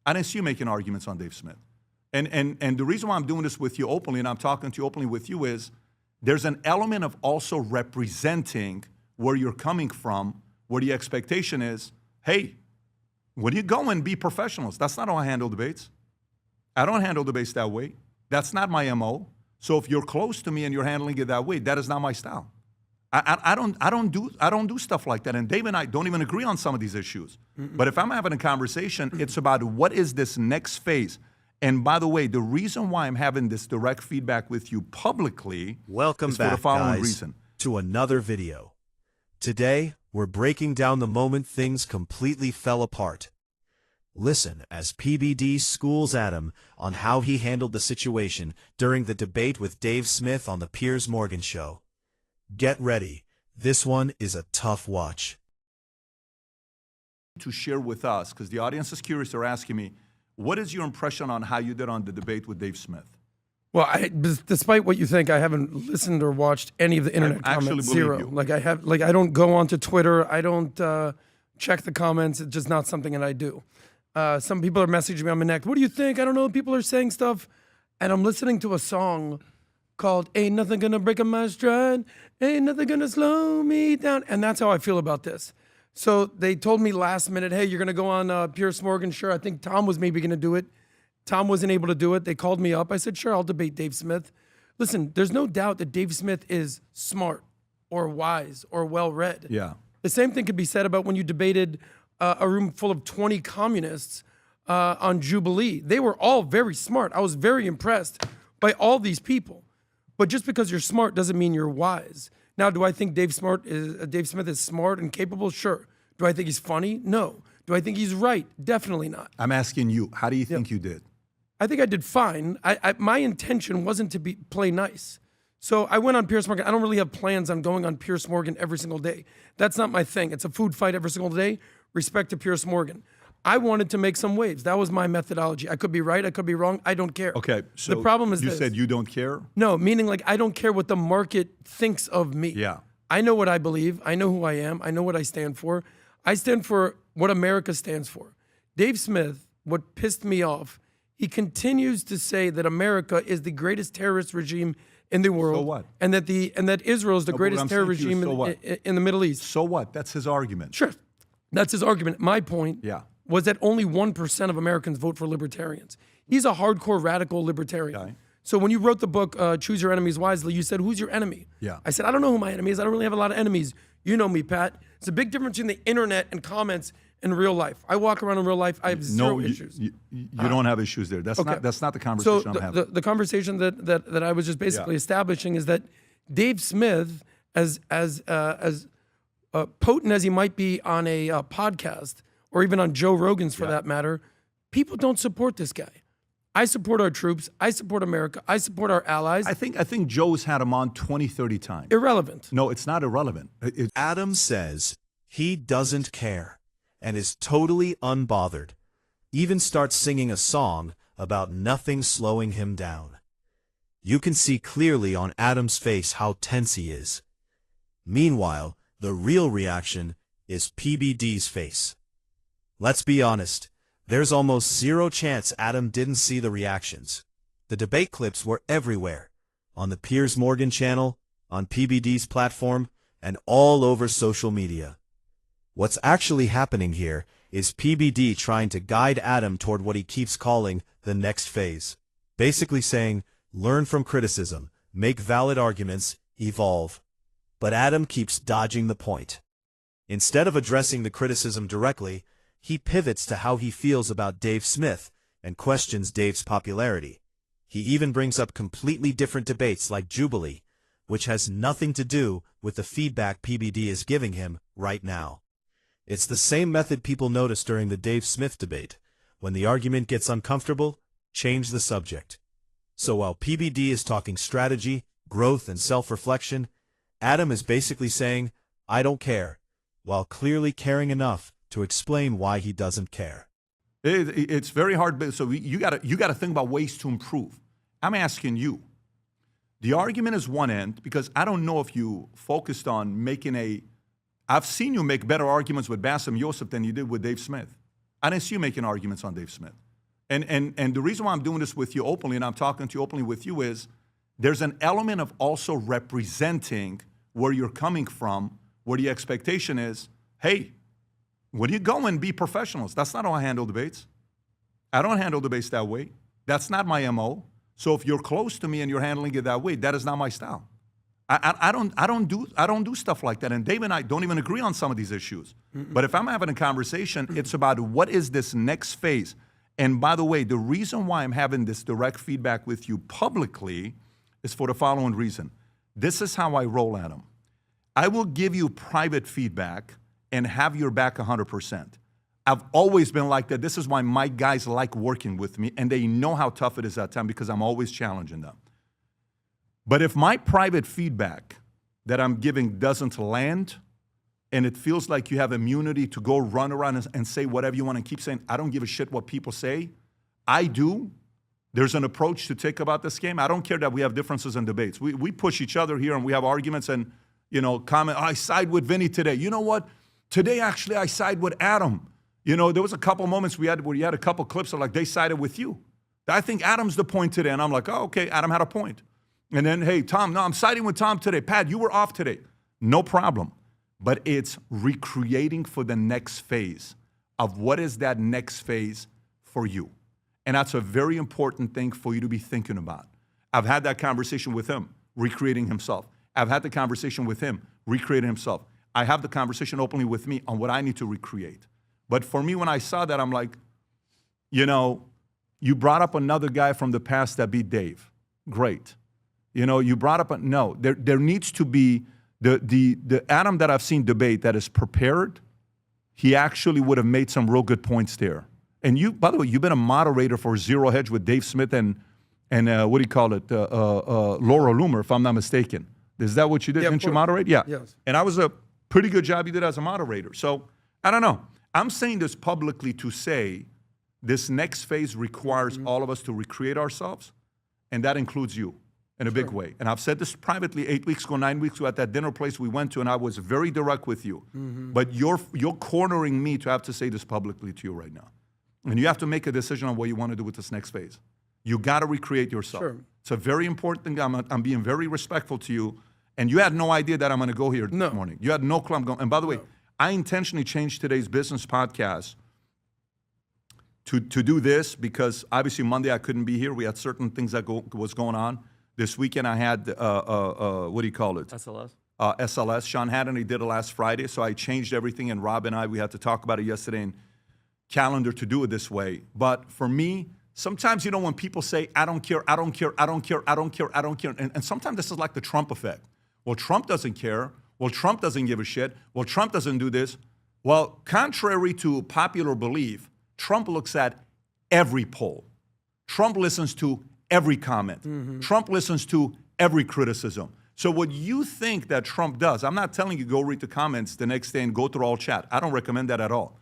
I didn't see you making arguments on Dave Smith. And the reason why I'm doing this with you openly, and I'm talking to you openly with you, is there's an element of also representing where you're coming from, where the expectation is, hey, when you go and be professionals, that's not how I handle debates. I don't handle debates that way. That's not my MO. So if you're close to me and you're handling it that way, that is not my style. I don't do stuff like that. And Dave and I don't even agree on some of these issues. But if I'm having a conversation, it's about what is this next phase. And by the way, the reason why I'm having this direct feedback with you publicly is for the following reason. To another video. Today, we're breaking down the moment things completely fell apart. Listen as PBD schools Adam on how he handled the situation during the debate with Dave Smith on the Piers Morgan show. Get ready. This one is a tough watch. To share with us, because the audience is curious, they're asking me, what is your impression on how you did on the debate with Dave Smith? Well, despite what you think, I haven't listened or watched any of the internet comments. Zero. You. I don't go onto Twitter. I don't check the comments. It's just not something that I do. Some people are messaging me on my neck. What do you think? I don't know. People are saying stuff, and I'm listening to a song called "Ain't Nothing Gonna Break My Stride, Ain't Nothing Gonna Slow Me Down," and that's how I feel about this. So they told me last minute, "Hey, you're gonna go on Piers Morgan." Sure. I think Tom was maybe gonna do it. Tom wasn't able to do it. They called me up. I said, "Sure, I'll debate Dave Smith." Listen, there's no doubt that Dave Smith is smart or wise or well-read. Yeah. The same thing could be said about when you debated a room full of 20 communists on Jubilee. They were all very smart. I was very impressed by all these people. But just because you're smart doesn't mean you're wise. Now, do I think Dave Smith is smart and capable? Sure. Do I think he's funny? No. Do I think he's right? Definitely not. I'm asking you, how do you think you did? I think I did fine. My intention wasn't to play nice. So I went on Piers Morgan. I don't really have plans on going on Piers Morgan every single day. That's not my thing. It's a food fight every single day. Respect to Piers Morgan. I wanted to make some waves. That was my methodology. I could be right. I could be wrong. I don't care. Okay. So the problem is you said you don't care? No, meaning like I don't care what the market thinks of me. Yeah. I know what I believe. I know who I am. I know what I stand for. I stand for what America stands for. Dave Smith, what pissed me off, he continues to say that America is the greatest terrorist regime in the world. So what? And that Israel is the greatest terror regime in the Middle East. So what? That's his argument. Sure. That's his argument. My point was that only 1% of Americans vote for libertarians. He's a hardcore radical libertarian. Okay. So when you wrote the book, Choose Your Enemies Wisely, you said, who's your enemy? Yeah. I said, I don't know who my enemy is. I don't really have a lot of enemies. You know me, Pat. It's a big difference between the internet and comments in real life. I walk around in real life. I have zero issues. You don't have issues there. That's not the conversation I'm having. The conversation that I was just basically establishing is that Dave Smith, as potent as he might be on a podcast, or even on Joe Rogan's for that matter, people don't support this guy. I support our troops. I support America. I support our allies. I think Joe's had him on 20, 30 times. Irrelevant. No, it's not irrelevant. Adam says he doesn't care and is totally unbothered. Even starts singing a song about nothing slowing him down. You can see clearly on Adam's face how tense he is. Meanwhile, the real reaction is PBD's face. Let's be honest. There's almost zero chance Adam didn't see the reactions. The debate clips were everywhere, on the Piers Morgan channel, on PBD's platform, and all over social media. What's actually happening here is PBD trying to guide Adam toward what he keeps calling the next phase. Basically saying, learn from criticism, make valid arguments, evolve. But Adam keeps dodging the point. Instead of addressing the criticism directly, he pivots to how he feels about Dave Smith and questions Dave's popularity. He even brings up completely different debates like Jubilee, which has nothing to do with the feedback PBD is giving him right now. It's the same method people notice during the Dave Smith debate. When the argument gets uncomfortable, change the subject. So while PBD is talking strategy, growth, and self-reflection, Adam is basically saying, I don't care, while clearly caring enough to explain why he doesn't care. It's very hard. So you got to think about ways to improve. I'm asking you. The argument is one end, because I don't know if you focused on making I've seen you make better arguments with Bassem Youssef than you did with Dave Smith. I didn't see you making arguments on Dave Smith. And the reason why I'm doing this with you openly and I'm talking to you openly with you is there's an element of also representing where you're coming from, where the expectation is, hey, when you go and be professionals, that's not how I handle debates. I don't handle debates that way. That's not my MO. So if you're close to me and you're handling it that way, that is not my style. I don't do stuff like that. And Dave and I don't even agree on some of these issues. But if I'm having a conversation, it's about what is this next phase. And by the way, the reason why I'm having this direct feedback with you publicly is for the following reason. This is how I roll, Adam. I will give you private feedback and have your back 100%. I've always been like that. This is why my guys like working with me, and they know how tough it is at times because I'm always challenging them. But if my private feedback that I'm giving doesn't land, and it feels like you have immunity to go run around and say whatever you want and keep saying, I don't give a shit what people say, I do. There's an approach to take about this game. I don't care that we have differences in debates. We push each other here and we have arguments and, comment, I side with Vinny today. You know what? Today, actually, I side with Adam. There was a couple moments we had where you had a couple clips of like they sided with you. I think Adam's the point today. And I'm like, oh, okay, Adam had a point. And then, hey, Tom, no, I'm siding with Tom today. Pat, you were off today. No problem. But it's recreating for the next phase of what is that next phase for you. And that's a very important thing for you to be thinking about. I've had that conversation with him, recreating himself. I've had the conversation with him, recreating himself. I have the conversation openly with me on what I need to recreate. But for me, when I saw that, I'm like, you brought up another guy from the past that beat Dave. Great. You brought up, no, there needs to be the Adam that I've seen debate that is prepared. He actually would have made some real good points there. And you, by the way, you've been a moderator for Zero Hedge with Dave Smith and what do you call it, Laura Loomer, if I'm not mistaken. Is that what you did? Yeah, Didn't you moderate? Yeah. Yes. And I was a pretty good job you did as a moderator. So I don't know. I'm saying this publicly to say this next phase requires all of us to recreate ourselves, and that includes you in a big way. And I've said this privately 8 weeks ago, 9 weeks ago at that dinner place we went to, and I was very direct with you. But you're cornering me to have to say this publicly to you right now. And you have to make a decision on what you want to do with this next phase. You got to recreate yourself. Sure. It's a very important thing. I'm being very respectful to you. And you had no idea that I'm going to go here this morning. You had no clue I'm going. And by the way, I intentionally changed today's business podcast to do this because obviously Monday I couldn't be here. We had certain things that was going on. This weekend I had, what do you call it? SLS. SLS. Sean Hannity did it last Friday. So I changed everything. And Rob and I, we had to talk about it yesterday and calendar to do it this way. But for me, sometimes, when people say, I don't care, I don't care, I don't care, I don't care, I don't care. And sometimes this is like the Trump effect. Well, Trump doesn't care. Well, Trump doesn't give a shit. Well, Trump doesn't do this. Well, contrary to popular belief, Trump looks at every poll. Trump listens to every comment. Trump listens to every criticism. So what you think that Trump does, I'm not telling you go read the comments the next day and go through all chat. I don't recommend that at all.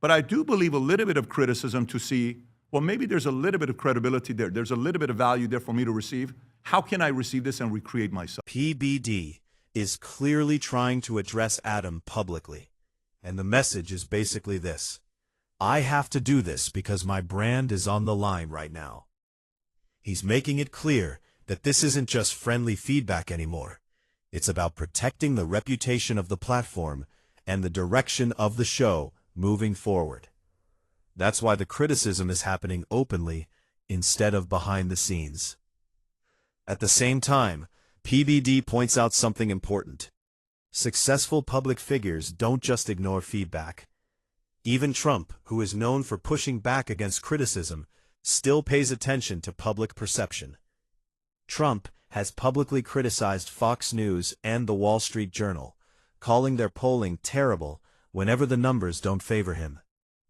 But I do believe a little bit of criticism to see, well, maybe there's a little bit of credibility there. There's a little bit of value there for me to receive. How can I receive this and recreate myself? PBD is clearly trying to address Adam publicly. And the message is basically this. I have to do this because my brand is on the line right now. He's making it clear that this isn't just friendly feedback anymore. It's about protecting the reputation of the platform and the direction of the show moving forward. That's why the criticism is happening openly instead of behind the scenes. At the same time, PBD points out something important. Successful public figures don't just ignore feedback. Even Trump, who is known for pushing back against criticism, still pays attention to public perception. Trump has publicly criticized Fox News and the Wall Street Journal, calling their polling terrible whenever the numbers don't favor him,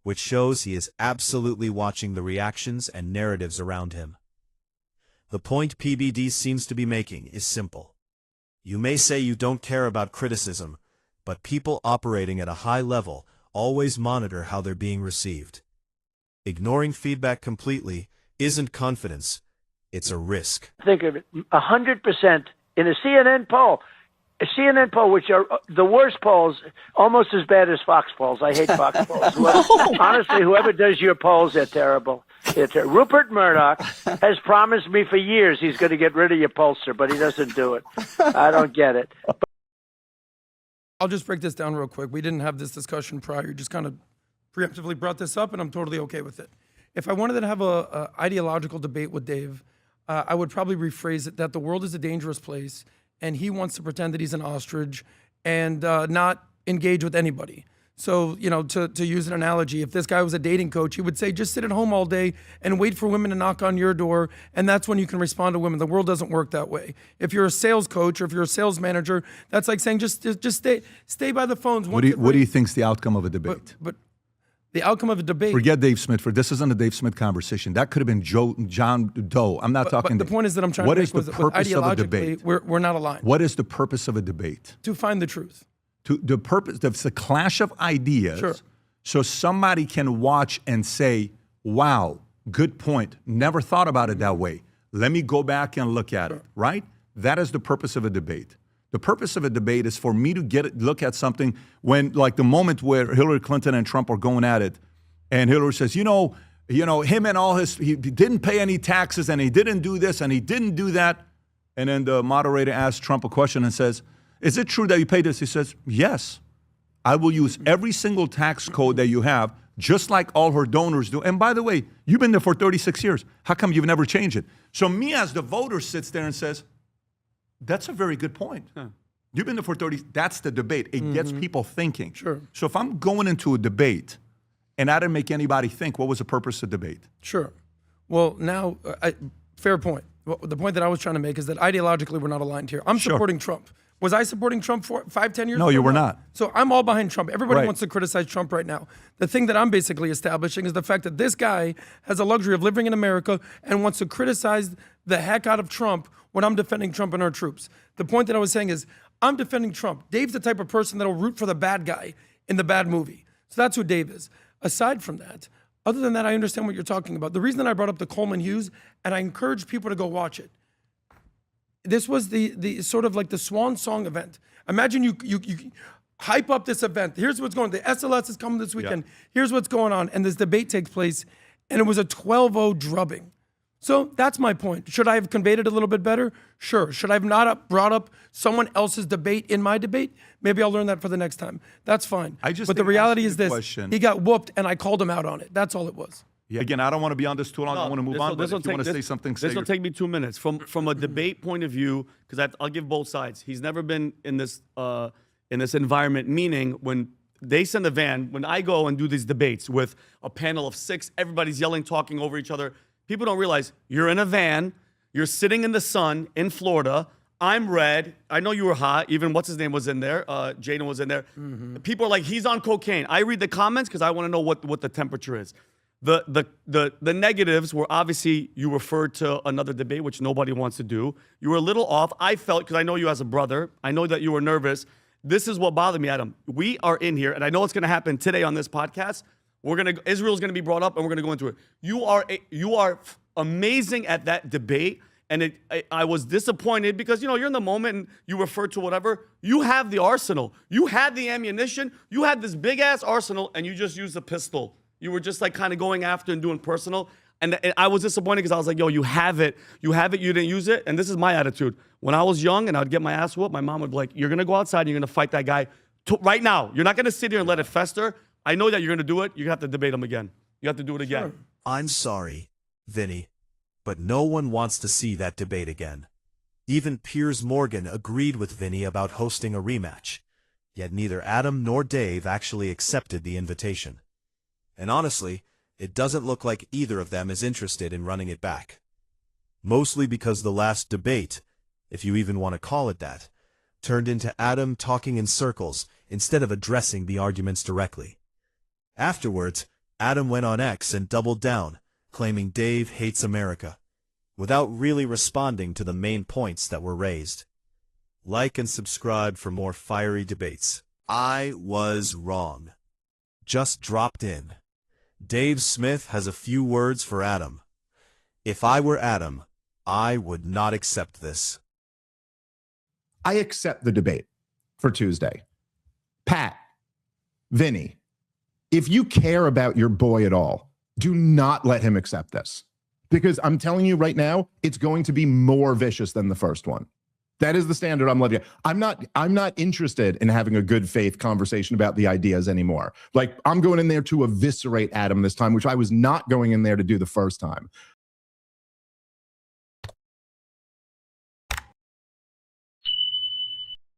which shows he is absolutely watching the reactions and narratives around him. The point PBD seems to be making is simple. You may say you don't care about criticism, but people operating at a high level always monitor how they're being received. Ignoring feedback completely isn't confidence, it's a risk. Think of it, 100% in a CNN poll. CNN poll, which are the worst polls, almost as bad as Fox polls. I hate Fox polls. Honestly, whoever does your polls, they're terrible. Rupert Murdoch has promised me for years he's going to get rid of your pollster, but he doesn't do it. I don't get it. I'll just break this down real quick. We didn't have this discussion prior. You just kind of preemptively brought this up, and I'm totally okay with it. If I wanted to have a ideological debate with Dave, I would probably rephrase it that the world is a dangerous place, and he wants to pretend that he's an ostrich and not engage with anybody. So, to use an analogy, if this guy was a dating coach, he would say, just sit at home all day and wait for women to knock on your door, and that's when you can respond to women. The world doesn't work that way. If you're a sales coach or if you're a sales manager, that's like saying, just stay by the phones. What do you think's the outcome of a debate? But the outcome of a debate. Forget Dave Smith. This isn't a Dave Smith conversation. That could have been John Doe. I'm not talking. But the point is that I'm trying what to is make the was purpose of a ideologically, debate? we're not aligned. What is the purpose of a debate? To find the truth. The purpose, it's a clash of ideas. Sure. So somebody can watch and say, wow, good point. Never thought about it that way. Let me go back and look at it, right? That is the purpose of a debate. The purpose of a debate is for me to look at something when, like the moment where Hillary Clinton and Trump are going at it, and Hillary says, him and all he didn't pay any taxes, and he didn't do this, and he didn't do that. And then the moderator asks Trump a question and says, is it true that you paid this? He says, yes. I will use every single tax code that you have, just like all her donors do. And by the way, you've been there for 36 years. How come you've never changed it? So me as the voter sits there and says, that's a very good point. Huh. You've been there for 30. That's the debate. It gets people thinking. Sure. So if I'm going into a debate and I didn't make anybody think, what was the purpose of debate? Sure. Well, now, fair point. Well, the point that I was trying to make is that ideologically we're not aligned here. I'm supporting Trump. Was I supporting Trump 5-10 years ago? No, you were not. So I'm all behind Trump. Everybody wants to criticize Trump right now. The thing that I'm basically establishing is the fact that this guy has a luxury of living in America and wants to criticize the heck out of Trump when I'm defending Trump and our troops. The point that I was saying is I'm defending Trump. Dave's the type of person that'll root for the bad guy in the bad movie. So that's who Dave is. Aside from that, other than that, I understand what you're talking about. The reason that I brought up the Coleman Hughes, and I encourage people to go watch it, this was the sort of like the swan song event. Imagine you hype up this event. Here's what's going on. The SLS is coming this weekend. Yeah. Here's what's going on. And this debate takes place, and it was a 12-0 drubbing. So that's my point. Should I have conveyed it a little bit better? Sure. Should I have not brought up someone else's debate in my debate? Maybe I'll learn that for the next time. That's fine. But the reality is this. He got whooped, and I called him out on it. That's all it was. Yeah. Again, I don't want to be on this too long. I want to move on. But if you want to say something, this will take me 2 minutes. From a debate point of view, because I'll give both sides. He's never been in this environment, meaning when they send a van, when I go and do these debates with a panel of 6, everybody's yelling, talking over each other. People don't realize you're in a van, you're sitting in the sun in Florida. I'm red. I know you were hot. Even what's his name was in there. Jaden was in there. Mm-hmm. People are like, he's on cocaine. I read the comments because I want to know what the temperature is. The negatives were obviously you referred to another debate, which nobody wants to do. You were a little off. I felt, because I know you as a brother, I know that you were nervous. This is what bothered me, Adam. We are in here, and I know it's going to happen today on this podcast. Israel's going to be brought up, and we're going to go into it. You are amazing at that debate, and I was disappointed because you're in the moment and you refer to whatever. You have the arsenal. You had the ammunition. You had this big ass arsenal, and you just used a pistol. You were just like kind of going after and doing personal. And I was disappointed because I was like, yo, you have it. You have it. You didn't use it. And this is my attitude. When I was young and I'd get my ass whooped, my mom would be like, you're going to go outside and you're going to fight that guy right now. You're not going to sit here and let it fester. I know that you're going to do it. You have to debate him again. You have to do it again. Sure. I'm sorry, Vinny, but no one wants to see that debate again. Even Piers Morgan agreed with Vinny about hosting a rematch. Yet neither Adam nor Dave actually accepted the invitation. And honestly, it doesn't look like either of them is interested in running it back. Mostly because the last debate, if you even want to call it that, turned into Adam talking in circles instead of addressing the arguments directly. Afterwards, Adam went on X and doubled down, claiming Dave hates America, without really responding to the main points that were raised. Like and subscribe for more fiery debates. I was wrong. Just dropped in. Dave Smith has a few words for Adam. If I were Adam, I would not accept this. I accept the debate for Tuesday. Pat, Vinny, if you care about your boy at all, do not let him accept this. Because I'm telling you right now, it's going to be more vicious than the first one. That is the standard I'm letting you. I'm not interested in having a good faith conversation about the ideas anymore. Like, I'm going in there to eviscerate Adam this time, which I was not going in there to do the first time.